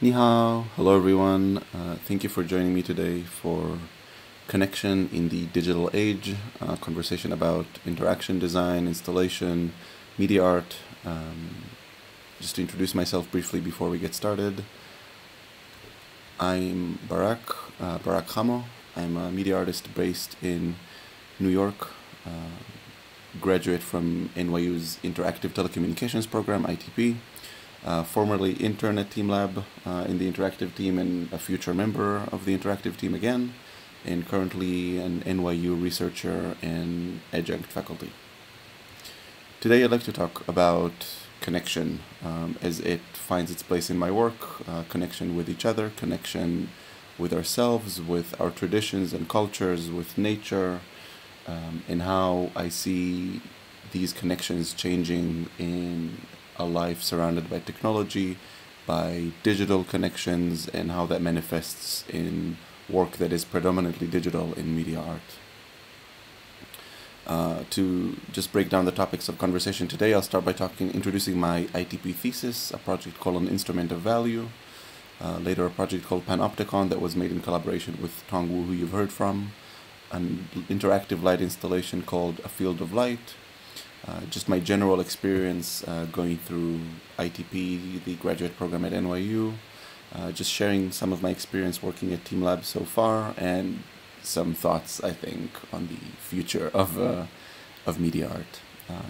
Ni hao, hello everyone. Thank you for joining me today for Connection in the Digital Age, a conversation about interaction design, installation, media art. Just to introduce myself briefly before we get started, I'm Barak Chamo. I'm a media artist based in New York, graduate from NYU's Interactive Telecommunications program, ITP. Formerly intern at TeamLab in the interactive team and a future member of the interactive team again, and currently an NYU researcher and adjunct faculty. Today I'd like to talk about connection as it finds its place in my work, connection with each other, connection with ourselves, with our traditions and cultures, with nature, and how I see these connections changing in a life surrounded by technology, by digital connections, and how that manifests in work that is predominantly digital in media art. To just break down the topics of conversation today, I'll start by introducing my ITP thesis, a project called An Instrument of Value, later a project called Panopticon that was made in collaboration with Tong Wu, who you've heard from, an interactive light installation called A Field of Light, just my general experience going through ITP, the graduate program at NYU, just sharing some of my experience working at TeamLab so far, and some thoughts, I think, on the future of media art.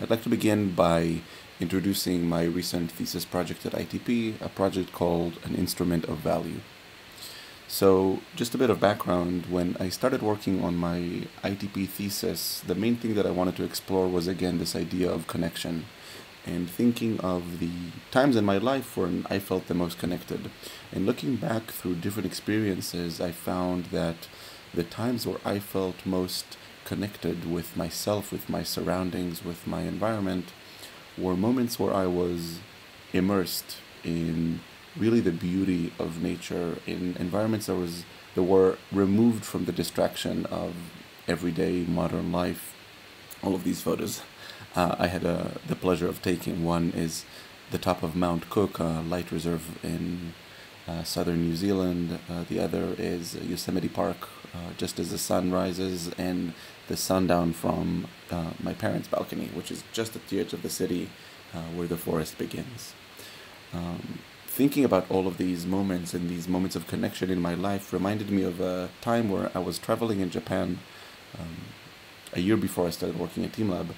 I'd like to begin by introducing my recent thesis project at ITP, a project called An Instrument of Value. So, just a bit of background, when I started working on my ITP thesis, the main thing that I wanted to explore was, again, this idea of connection, and thinking of the times in my life when I felt the most connected. And looking back through different experiences, I found that the times where I felt most connected with myself, with my surroundings, with my environment, were moments where I was immersed in really the beauty of nature, in environments that were removed from the distraction of everyday modern life. All of these photos I had the pleasure of taking. One is the top of Mount Cook, a light reserve in southern New Zealand. The other is Yosemite Park, just as the sun rises, and the sundown from my parents' balcony, which is just at the edge of the city where the forest begins. Thinking about all of these moments and these moments of connection in my life reminded me of a time where I was traveling in Japan a year before I started working at TeamLab,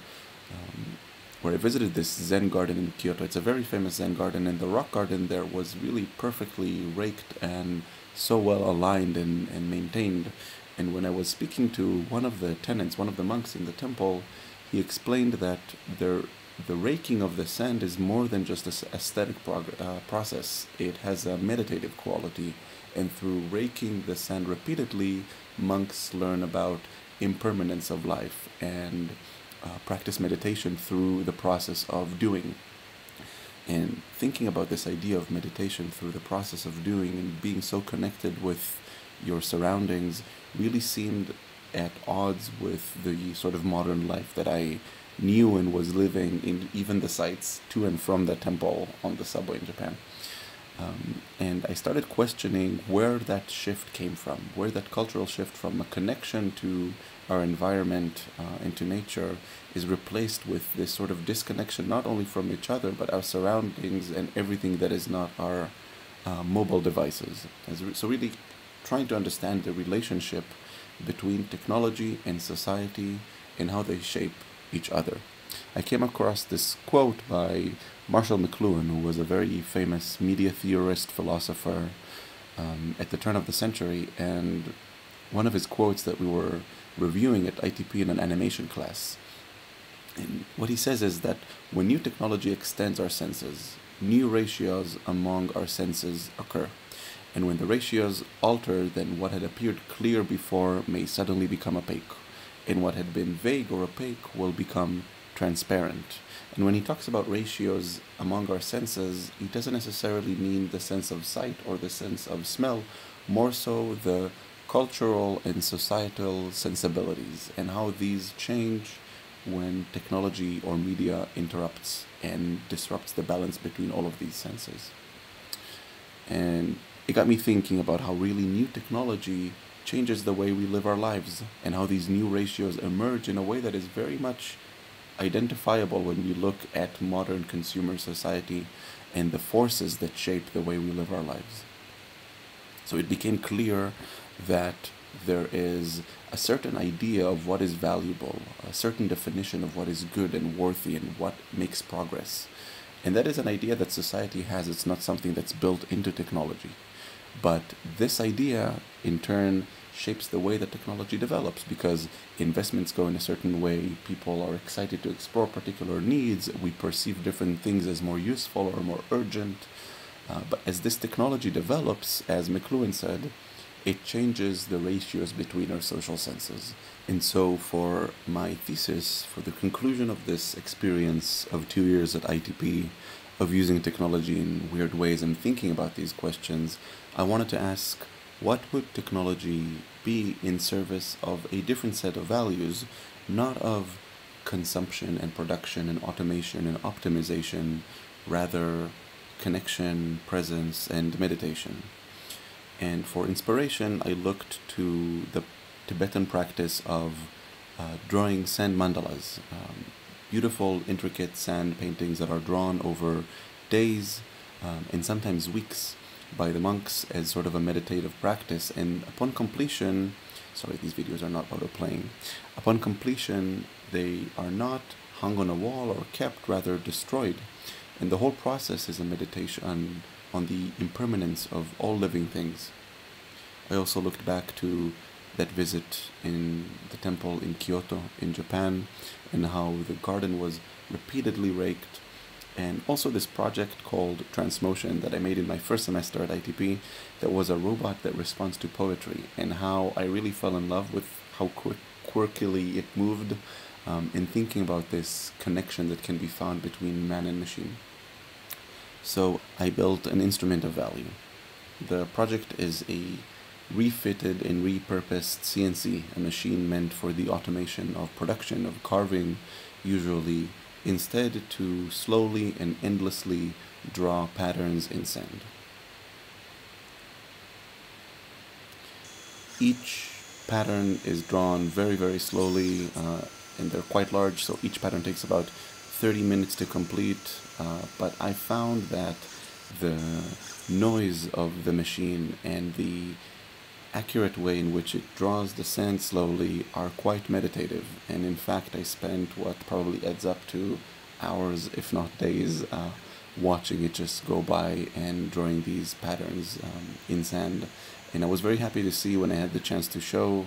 where I visited this Zen garden in Kyoto. It's a very famous Zen garden, and the rock garden there was really perfectly raked and so well aligned and maintained. And when I was speaking to one of the tenants, one of the monks in the temple, he explained that the raking of the sand is more than just an aesthetic process. It has a meditative quality, and through raking the sand repeatedly, monks learn about impermanence of life and practice meditation through the process of doing. And thinking about this idea of meditation through the process of doing and being so connected with your surroundings really seemed at odds with the sort of modern life that I knew and was living in, even the sites to and from the temple on the subway in Japan. And I started questioning where that shift came from, where that cultural shift from a connection to our environment and to nature is replaced with this sort of disconnection, not only from each other, but our surroundings and everything that is not our mobile devices. So really trying to understand the relationship between technology and society and how they shape each other. I came across this quote by Marshall McLuhan, who was a very famous media theorist, philosopher at the turn of the century, and one of his quotes that we were reviewing at ITP in an animation class. And what he says is that when new technology extends our senses, new ratios among our senses occur. And when the ratios alter, then what had appeared clear before may suddenly become opaque, and what had been vague or opaque will become transparent. And when he talks about ratios among our senses, he doesn't necessarily mean the sense of sight or the sense of smell, more so the cultural and societal sensibilities and how these change when technology or media interrupts and disrupts the balance between all of these senses. And it got me thinking about how really new technology changes the way we live our lives, and how these new ratios emerge in a way that is very much identifiable when we look at modern consumer society and the forces that shape the way we live our lives. So it became clear that there is a certain idea of what is valuable, a certain definition of what is good and worthy and what makes progress. And that is an idea that society has. It's not something that's built into technology. But this idea, in turn, shapes the way that technology develops, because investments go in a certain way, people are excited to explore particular needs, we perceive different things as more useful or more urgent. But as this technology develops, as McLuhan said, it changes the ratios between our social senses. And so for my thesis, for the conclusion of this experience of 2 years at ITP, of using technology in weird ways and thinking about these questions, I wanted to ask, what would technology be in service of a different set of values, not of consumption and production and automation and optimization, rather connection, presence, and meditation? And for inspiration, I looked to the Tibetan practice of drawing sand mandalas, beautiful, intricate sand paintings that are drawn over days and sometimes weeks by the monks as sort of a meditative practice. And upon completion, sorry, these videos are not auto-playing. Upon completion, they are not hung on a wall or kept, rather destroyed. And the whole process is a meditation on the impermanence of all living things. I also looked back to that visit in the temple in Kyoto, in Japan, and how the garden was repeatedly raked. And also this project called Transmotion that I made in my first semester at ITP, that was a robot that responds to poetry, and how I really fell in love with how quirkily it moved in thinking about this connection that can be found between man and machine. So I built an instrument of value. The project is a refitted and repurposed CNC, a machine meant for the automation of production of carving, usually, instead to slowly and endlessly draw patterns in sand. Each pattern is drawn very, very slowly, and they're quite large, so each pattern takes about 30 minutes to complete, but I found that the noise of the machine and the accurate way in which it draws the sand slowly are quite meditative. And in fact, I spent what probably adds up to hours, if not days, watching it just go by and drawing these patterns in sand. And I was very happy to see, when I had the chance to show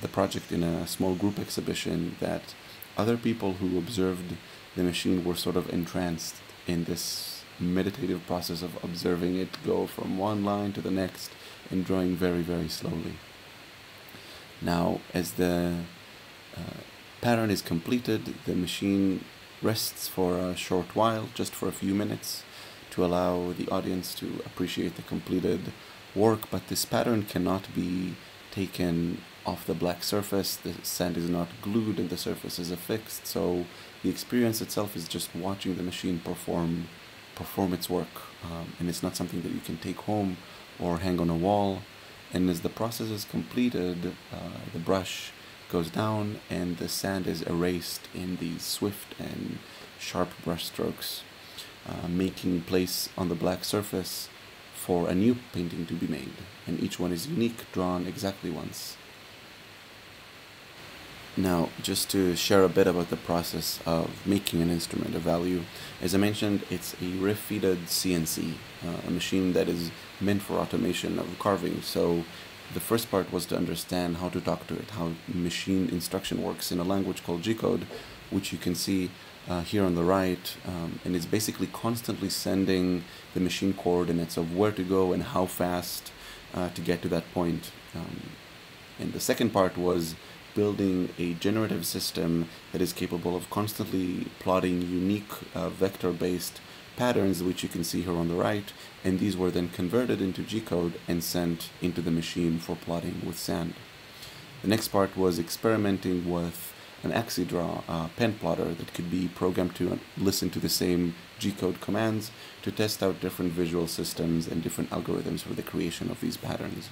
the project in a small group exhibition, that other people who observed the machine were sort of entranced in this meditative process of observing it go from one line to the next and drawing very, very slowly. Now, as the pattern is completed, the machine rests for a short while, just for a few minutes, to allow the audience to appreciate the completed work. But this pattern cannot be taken off the black surface. The sand is not glued and the surface is affixed, so the experience itself is just watching the machine perform its work, and it's not something that you can take home or hang on a wall. And as the process is completed, the brush goes down and the sand is erased in these swift and sharp brush strokes, making place on the black surface for a new painting to be made. And each one is unique, drawn exactly once. Now, just to share a bit about the process of making an instrument of value, as I mentioned, it's a refitted CNC, a machine that is meant for automation of carving. So the first part was to understand how to talk to it, how machine instruction works in a language called G-code, which you can see here on the right, and it's basically constantly sending the machine coordinates of where to go and how fast to get to that point. And the second part was building a generative system that is capable of constantly plotting unique vector-based patterns, which you can see here on the right, and these were then converted into G-code and sent into the machine for plotting with sand. The next part was experimenting with an AxiDraw pen plotter that could be programmed to listen to the same G-code commands to test out different visual systems and different algorithms for the creation of these patterns.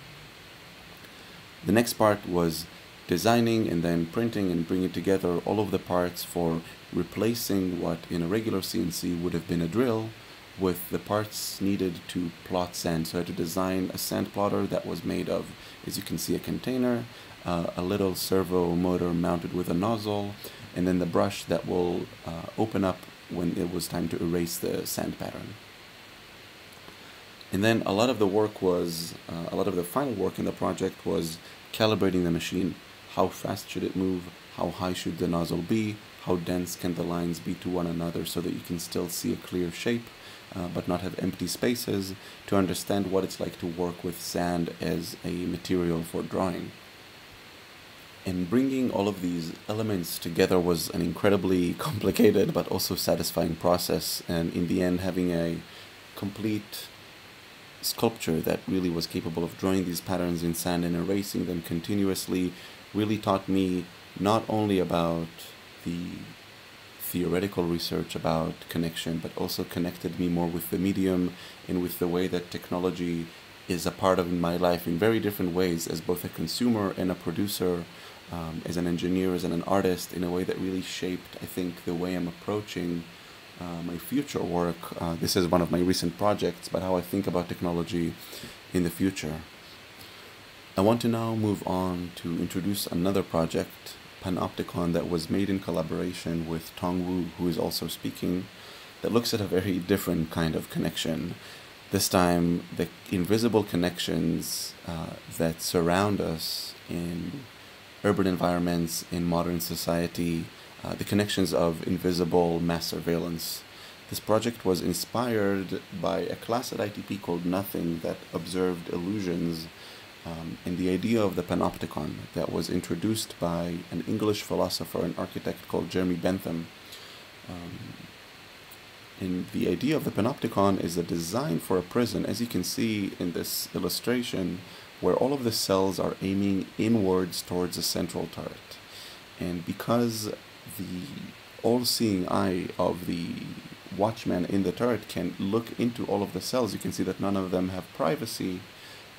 The next part was designing and then printing and bringing together all of the parts for replacing what in a regular CNC would have been a drill with the parts needed to plot sand. So I had to design a sand plotter that was made of, as you can see, a container, a little servo motor mounted with a nozzle, and then the brush that will open up when it was time to erase the sand pattern. And then a lot of the final work in the project was calibrating the machine. How fast should it move? How high should the nozzle be? How dense can the lines be to one another so that you can still see a clear shape, but not have empty spaces, to understand what it's like to work with sand as a material for drawing. And bringing all of these elements together was an incredibly complicated but also satisfying process, and in the end having a complete sculpture that really was capable of drawing these patterns in sand and erasing them continuously really taught me not only about the theoretical research about connection, but also connected me more with the medium and with the way that technology is a part of my life in very different ways, as both a consumer and a producer, as an engineer, as an artist, in a way that really shaped, I think, the way I'm approaching my future work. This is one of my recent projects, but how I think about technology in the future. I want to now move on to introduce another project, Panopticon, that was made in collaboration with Tong Wu, who is also speaking, that looks at a very different kind of connection. This time, the invisible connections that surround us in urban environments, in modern society, the connections of invisible mass surveillance. This project was inspired by a class at ITP called Nothing that observed illusions, and the idea of the Panopticon that was introduced by an English philosopher and architect called Jeremy Bentham. And the idea of the Panopticon is a design for a prison, as you can see in this illustration, where all of the cells are aiming inwards towards a central turret. And because the all-seeing eye of the watchman in the turret can look into all of the cells, you can see that none of them have privacy,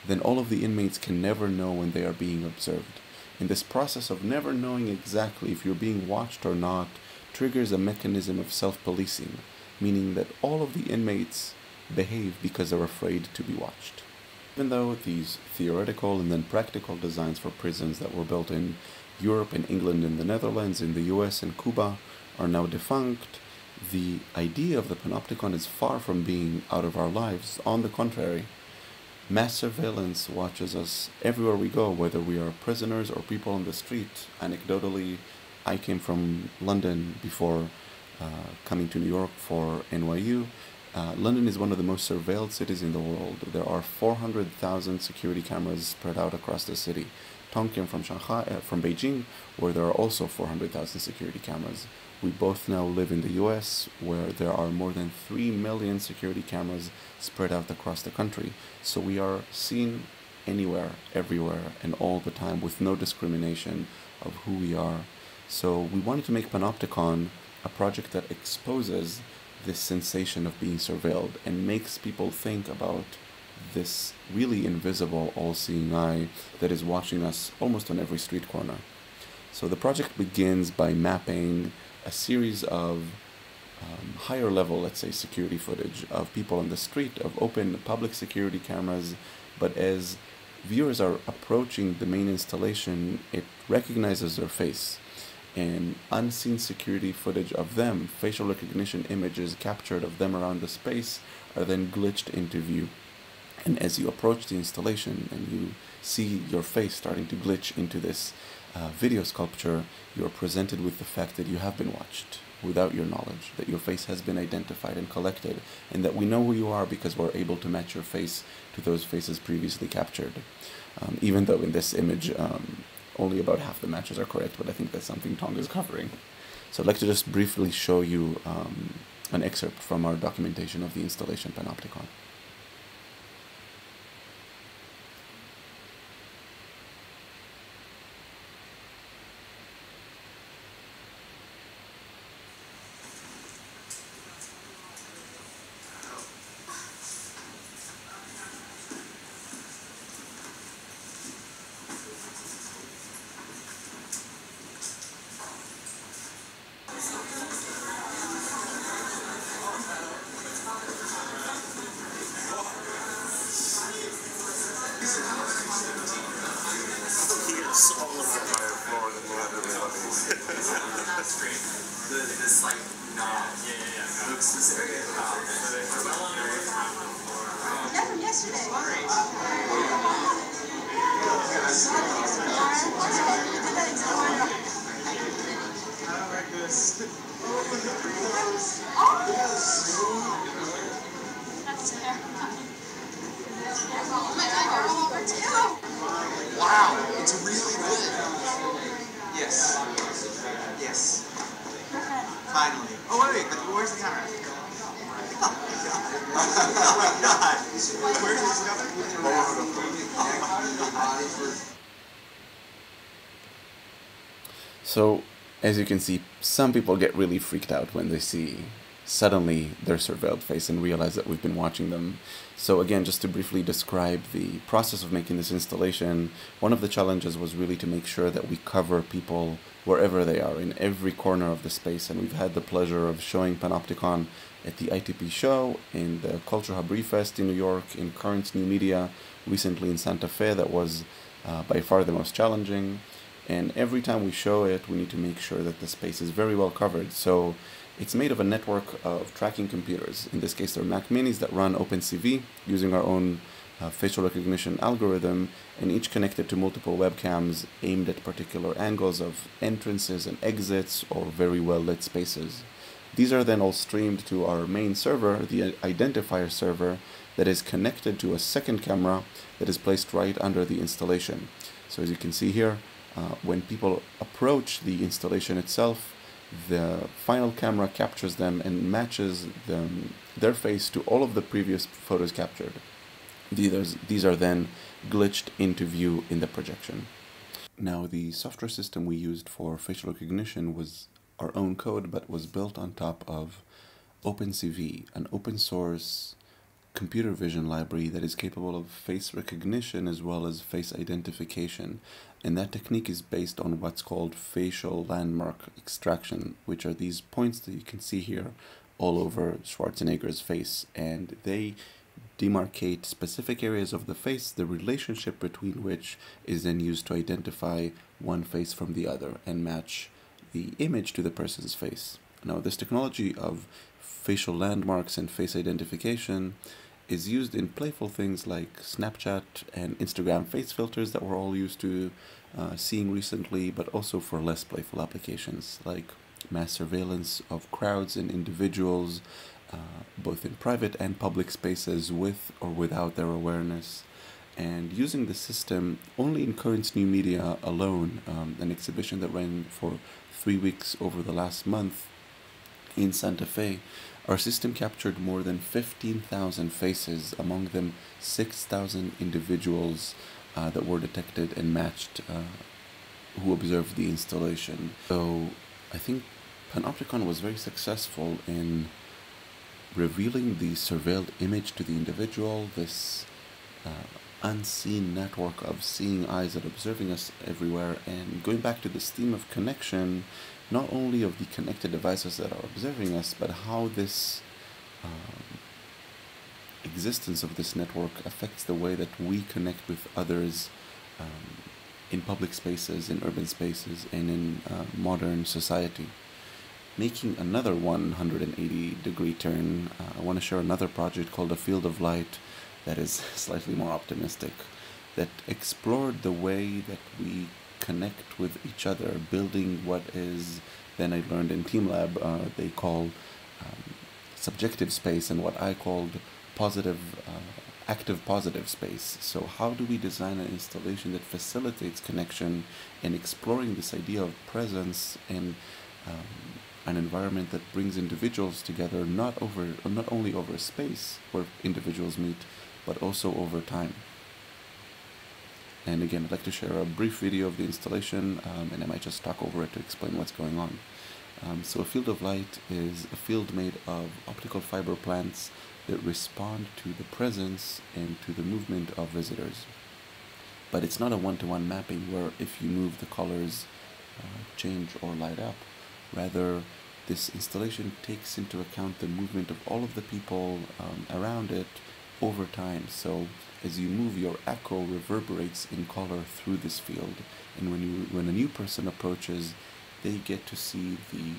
then all of the inmates can never know when they are being observed. And this process of never knowing exactly if you're being watched or not triggers a mechanism of self-policing, meaning that all of the inmates behave because they're afraid to be watched. Even though these theoretical and then practical designs for prisons that were built in Europe and England and the Netherlands, in the US and Cuba, are now defunct, the idea of the Panopticon is far from being out of our lives. On the contrary, mass surveillance watches us everywhere we go, whether we are prisoners or people on the street. Anecdotally, I came from London before coming to New York for NYU. London is one of the most surveilled cities in the world. There are 400,000 security cameras spread out across the city. Tom came from from Beijing, where there are also 400,000 security cameras. We both now live in the US, where there are more than 3 million security cameras spread out across the country. So we are seen anywhere, everywhere, and all the time with no discrimination of who we are. So we wanted to make Panopticon a project that exposes this sensation of being surveilled and makes people think about this really invisible, all-seeing eye that is watching us almost on every street corner. So the project begins by mapping a series of higher level, let's say, security footage of people on the street, of open public security cameras, but as viewers are approaching the main installation, it recognizes their face. And unseen security footage of them, facial recognition images captured of them around the space, are then glitched into view. And as you approach the installation and you see your face starting to glitch into this video sculpture, you're presented with the fact that you have been watched without your knowledge, that your face has been identified and collected, and that we know who you are because we're able to match your face to those faces previously captured. Even though in this image, only about half the matches are correct, but I think that's something Tong is covering. So I'd like to just briefly show you an excerpt from our documentation of the installation Panopticon. screen. This like knob. Yeah. Looks this area. Yeah, from yesterday. I like this. That's terrifying. Oh my god, you're all over too. Wow, it's really good. Yes. Yes. Finally. Oh wait, but where's the camera? Oh my god. Where's the stuff? So, as you can see, some people get really freaked out when they see suddenly their surveilled face and realize that we've been watching them. So again, just to briefly describe the process of making this installation, one of the challenges was really to make sure that we cover people wherever they are, in every corner of the space. And we've had the pleasure of showing Panopticon at the ITP show, in the Culture Hub Refest in New York, in Currents New Media, recently in Santa Fe. That was by far the most challenging. And every time we show it, we need to make sure that the space is very well covered. So it's made of a network of tracking computers. In this case, they're Mac Minis that run OpenCV using our own facial recognition algorithm, and each connected to multiple webcams aimed at particular angles of entrances and exits or very well lit spaces. These are then all streamed to our main server, the identifier server, that is connected to a second camera that is placed right under the installation. So as you can see here, when people approach the installation itself, the final camera captures them and matches their face to all of the previous photos captured. These are then glitched into view in the projection. Now, the software system we used for facial recognition was our own code, but was built on top of OpenCV, an open source computer vision library that is capable of face recognition as well as face identification. And that technique is based on what's called facial landmark extraction, which are these points that you can see here all over Schwarzenegger's face. And they demarcate specific areas of the face, the relationship between which is then used to identify one face from the other and match the image to the person's face. Now, this technology of facial landmarks and face identification is used in playful things like Snapchat and Instagram face filters that we're all used to seeing recently, but also for less playful applications like mass surveillance of crowds and individuals, both in private and public spaces with or without their awareness. And using the system only in Currents New Media alone, an exhibition that ran for 3 weeks over the last month in Santa Fe, our system captured more than 15,000 faces, among them 6,000 individuals that were detected and matched who observed the installation. So I think Panopticon was very successful in revealing the surveilled image to the individual, this unseen network of seeing eyes that are observing us everywhere, and going back to this theme of connection, not only of the connected devices that are observing us, but how this existence of this network affects the way that we connect with others in public spaces, in urban spaces, and in modern society. Making another 180-degree turn, I want to share another project called A Field of Light that is slightly more optimistic, that explored the way that we connect with each other, building what is, then I learned in TeamLab, they call subjective space, and what I called positive, active positive space. So how do we design an installation that facilitates connection and exploring this idea of presence and an environment that brings individuals together, not only over space where individuals meet, but also over time. And again, I'd like to share a brief video of the installation, and I might just talk over it to explain what's going on. So a field of light is a field made of optical fiber plants that respond to the presence and to the movement of visitors. But it's not a one-to-one mapping where if you move the colors change or light up. Rather, this installation takes into account the movement of all of the people around it over time. So as you move, your echo reverberates in color through this field. And when a new person approaches, they get to see the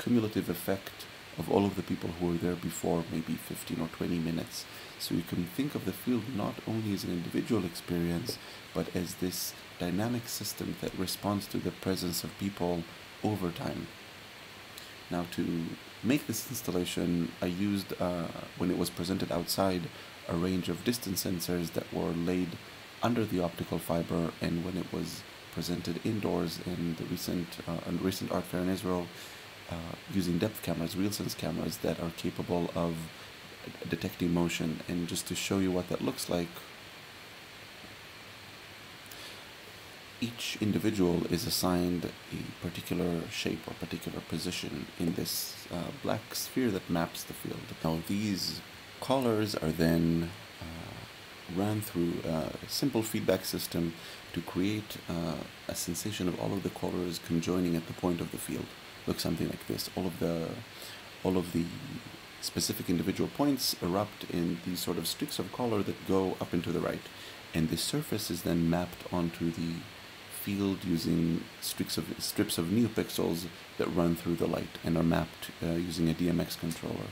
cumulative effect of all of the people who were there before, maybe 15 or 20 minutes. So you can think of the field not only as an individual experience, but as this dynamic system that responds to the presence of people over time. Now, to make this installation, I used, when it was presented outside, a range of distance sensors that were laid under the optical fiber, and when it was presented indoors in the recent art fair in Israel, using depth cameras, real sense cameras that are capable of detecting motion. And just to show you what that looks like, each individual is assigned a particular shape or particular position in this black sphere that maps the field. Now these colors are then ran through a simple feedback system to create a sensation of all of the colors conjoining at the point of the field. Looks something like this. All of the specific individual points erupt in these sort of streaks of color that go up and to the right, and the surface is then mapped onto the field using strips of neopixels that run through the light and are mapped using a DMX controller.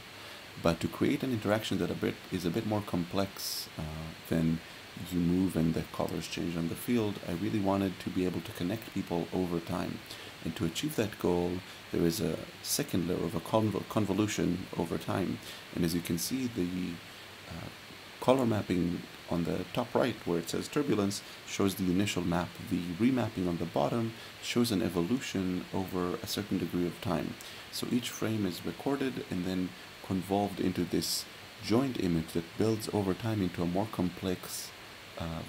But to create an interaction that is a bit more complex than you move and the colors change on the field, I really wanted to be able to connect people over time. And to achieve that goal, there is a second layer of a convolution over time. And as you can see, the color mapping on the top right, where it says turbulence, shows the initial map. The remapping on the bottom shows an evolution over a certain degree of time. So each frame is recorded and then convolved into this joint image that builds over time into a more complex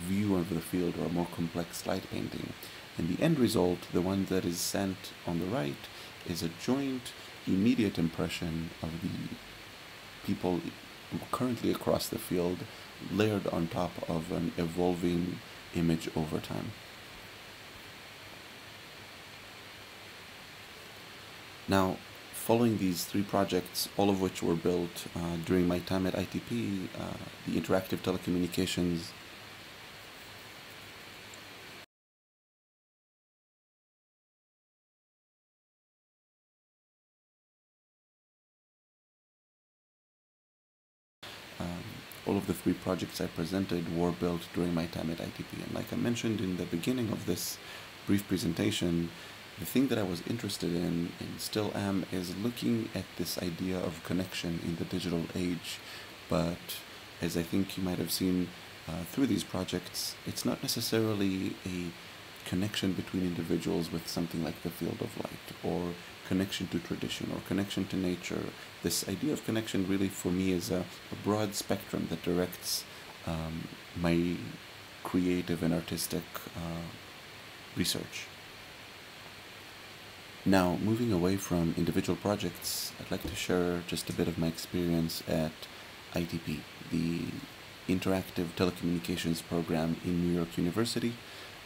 view of the field, or a more complex light painting. And the end result, the one that is sent on the right, is a joint immediate impression of the people currently across the field, layered on top of an evolving image over time. Now, following these three projects, all of which were built during my time at ITP, the interactive telecommunications all of the three projects I presented were built during my time at ITP. And like I mentioned in the beginning of this brief presentation, the thing that I was interested in, and still am, is looking at this idea of connection in the digital age. But as I think you might have seen through these projects, it's not necessarily a connection between individuals with something like the field of light, or connection to tradition, or connection to nature. This idea of connection really for me is a broad spectrum that directs my creative and artistic research. Now, moving away from individual projects, I'd like to share just a bit of my experience at ITP, the Interactive Telecommunications program in New York University,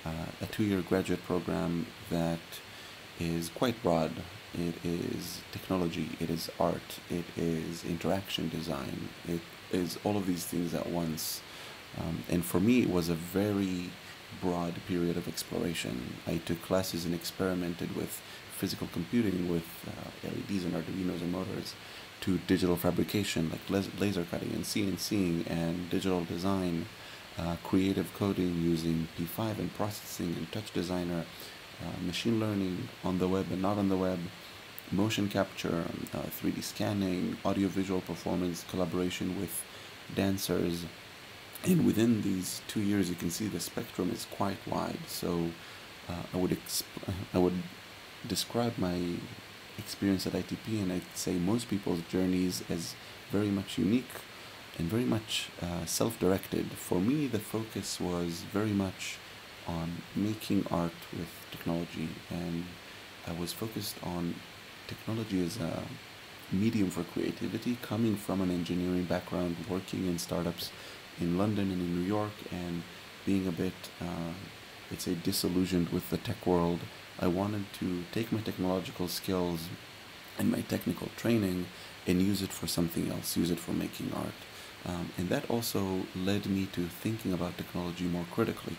a 2-year graduate program that is quite broad. It is technology, it is art, it is interaction design, it is all of these things at once. And for me, it was a very broad period of exploration. I took classes and experimented with physical computing, with LEDs and Arduinos and motors, to digital fabrication like laser cutting and CNCing, and digital design, creative coding using P5 and processing and touch designer, machine learning on the web and not on the web, motion capture, 3D scanning, audiovisual performance, collaboration with dancers. And within these 2 years, you can see the spectrum is quite wide. So I would describe my experience at ITP, and I'd say most people's journeys, as very much unique and very much self-directed. For me, the focus was very much on making art with technology, and I was focused on technology as a medium for creativity, coming from an engineering background, working in startups in London and in New York, and being a bit, let's say, disillusioned with the tech world. I wanted to take my technological skills and my technical training and use it for something else, use it for making art. And that also led me to thinking about technology more critically.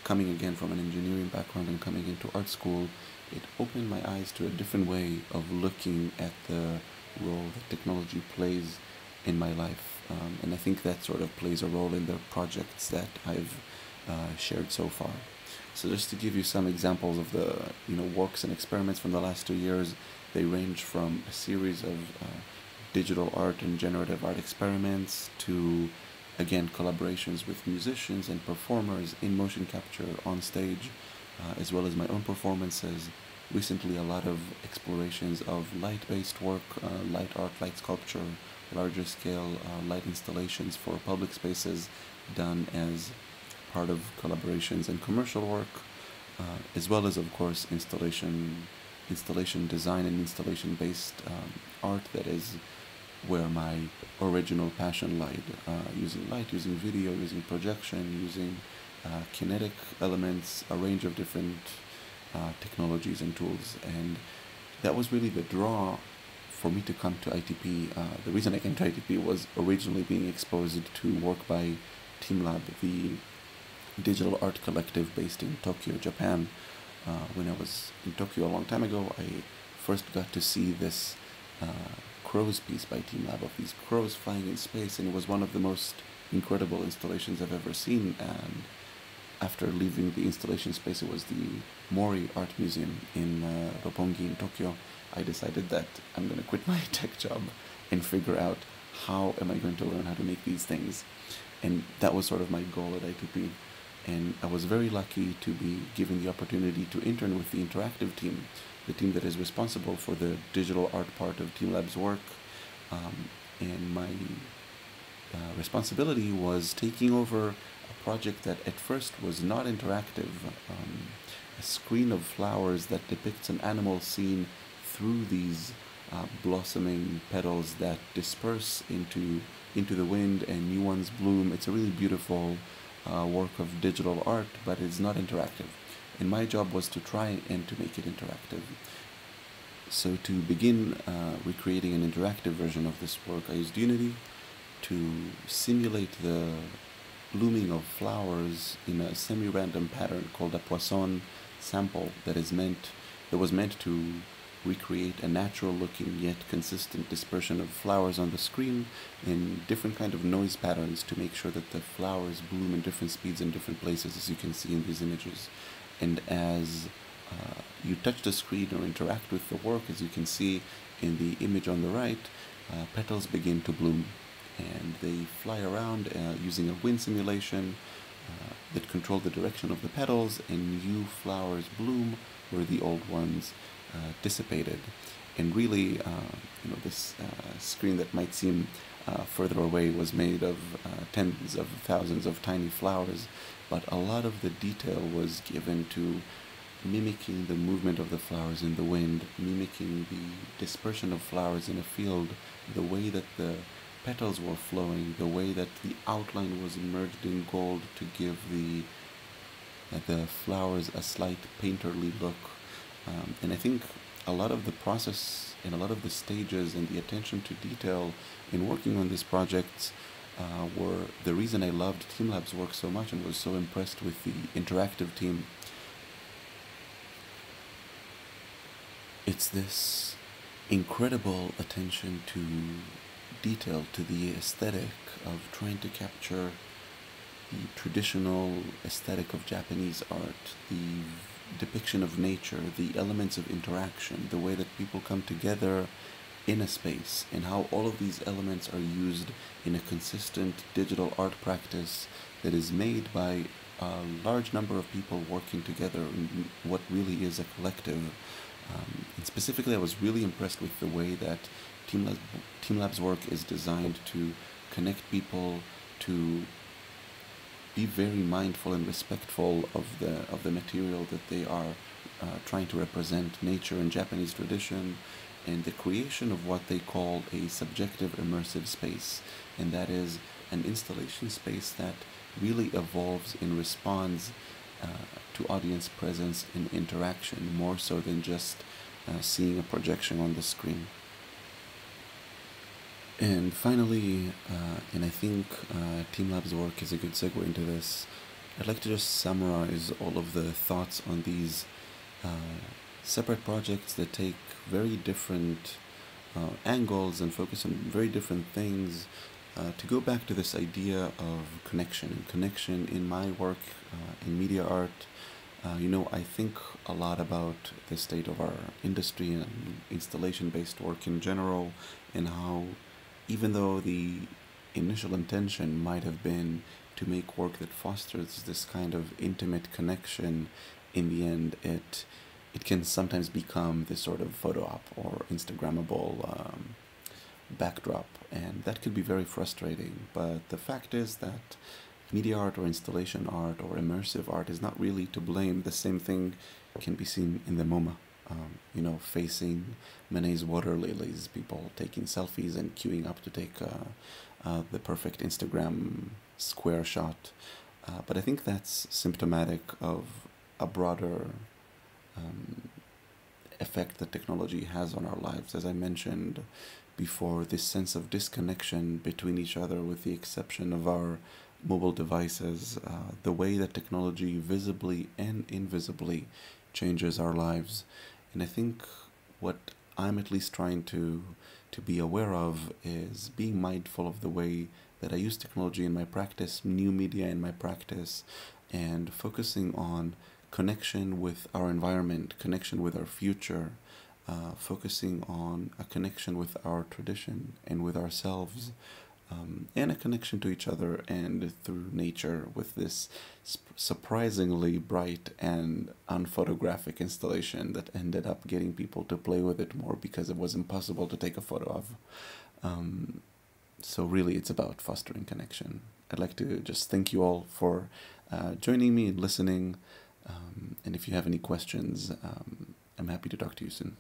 coming again from an engineering background and coming into art school, it opened my eyes to a different way of looking at the role that technology plays in my life. And I think that sort of plays a role in the projects that I've shared so far. So just to give you some examples of the works and experiments from the last 2 years, they range from a series of digital art and generative art experiments to, again, collaborations with musicians and performers in motion capture on stage, as well as my own performances. Recently, a lot of explorations of light-based work, light art, light sculpture, larger scale light installations for public spaces done as part of collaborations and commercial work, as well as, of course, installation design and installation-based art that is where my original passion lied, using light, using video, using projection, using kinetic elements, a range of different technologies and tools. And that was really the draw for me to come to ITP. The reason I came to ITP was originally being exposed to work by Teamlab, the digital art collective based in Tokyo, Japan. When I was in Tokyo a long time ago, I first got to see this crows piece by Teamlab of these crows flying in space, and it was one of the most incredible installations I've ever seen. And after leaving the installation space, it was the Mori Art Museum in Roppongi in Tokyo. I decided that I'm going to quit my tech job and figure out how am I going to learn how to make these things. And that was sort of my goal at ITP. And I was very lucky to be given the opportunity to intern with the interactive team, the team that is responsible for the digital art part of Teamlab's work. And my responsibility was taking over a project that at first was not interactive, a screen of flowers that depicts an animal scene through these blossoming petals that disperse into the wind and new ones bloom. It's a really beautiful work of digital art, but it's not interactive. And my job was to try and to make it interactive. So to begin recreating an interactive version of this work, I used Unity to simulate the blooming of flowers in a semi-random pattern called a poisson sample that was meant to recreate a natural-looking yet consistent dispersion of flowers on the screen in different kind of noise patterns to make sure that the flowers bloom in different speeds in different places, as you can see in these images. And as you touch the screen or interact with the work, as you can see in the image on the right, petals begin to bloom. And they fly around using a wind simulation that control the direction of the petals, and new flowers bloom where the old ones dissipated. And really, this screen that might seem further away was made of tens of thousands of tiny flowers, but a lot of the detail was given to mimicking the movement of the flowers in the wind, mimicking the dispersion of flowers in a field, the way that the petals were flowing, the way that the outline was merged in gold to give the flowers a slight painterly look. And I think a lot of the process and a lot of the stages and the attention to detail in working on this project were the reason I loved Teamlab's work so much and was so impressed with the interactive team. It's this incredible attention to detail, to the aesthetic of trying to capture the traditional aesthetic of Japanese art, the depiction of nature, the elements of interaction, the way that people come together in a space, and how all of these elements are used in a consistent digital art practice that is made by a large number of people working together in what really is a collective. And specifically, I was really impressed with the way that Teamlab's work is designed to connect people, to be very mindful and respectful of the material that they are trying to represent, nature and Japanese tradition, and the creation of what they call a subjective immersive space. And that is an installation space that really evolves and responds to audience presence and interaction, more so than just seeing a projection on the screen. And finally, and I think Teamlab's work is a good segue into this, I'd like to just summarize all of the thoughts on these separate projects that take very different angles and focus on very different things, to go back to this idea of connection in my work in media art. I think a lot about the state of our industry and installation-based work in general, and how even though the initial intention might have been to make work that fosters this kind of intimate connection, in the end it can sometimes become this sort of photo op or Instagrammable backdrop, and that could be very frustrating. But the fact is that media art or installation art or immersive art is not really to blame. The same thing can be seen in the MoMA. Facing Manet's water lilies, people taking selfies and queuing up to take the perfect Instagram square shot. But I think that's symptomatic of a broader effect that technology has on our lives. As I mentioned before, this sense of disconnection between each other, with the exception of our mobile devices, the way that technology visibly and invisibly changes our lives. And I think what I'm at least trying to be aware of is being mindful of the way that I use technology in my practice, new media in my practice, and focusing on connection with our environment, connection with our future, focusing on a connection with our tradition and with ourselves, and a connection to each other and through nature, with this surprisingly bright and unphotographic installation that ended up getting people to play with it more because it was impossible to take a photo of. So really it's about fostering connection. I'd like to just thank you all for joining me and listening, and if you have any questions, I'm happy to talk to you soon.